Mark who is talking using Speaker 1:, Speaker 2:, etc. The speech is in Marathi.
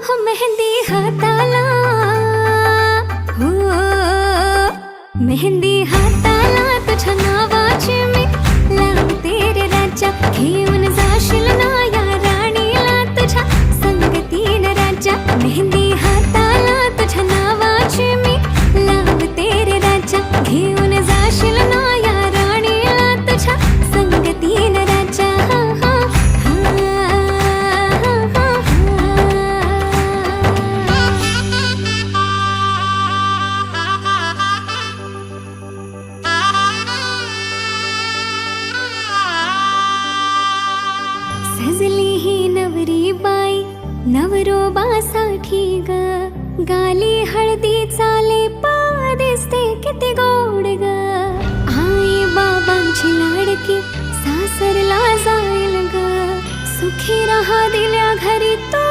Speaker 1: हो मेहंदी हाताला, हो मेहंदी हाताला तुझ्या नावाची मी लावते रे राजा. घेऊन जाशील ना या राणीला तुझ्या संगतीन राजा. मेहंदी हाताला तुझ्या नावाची मी लावते रे राजा. घेऊन जाशील ना या राणीला तुझ्या संगतीन राजा. सजली ही नवरी बाई नवरोबासाठी ग. गाली हळदी चाले पा दिसते किती गोड ग. आई बाबांची लाडकी सासरला जाईल ग. सुखी राहा दिल्या घरी तो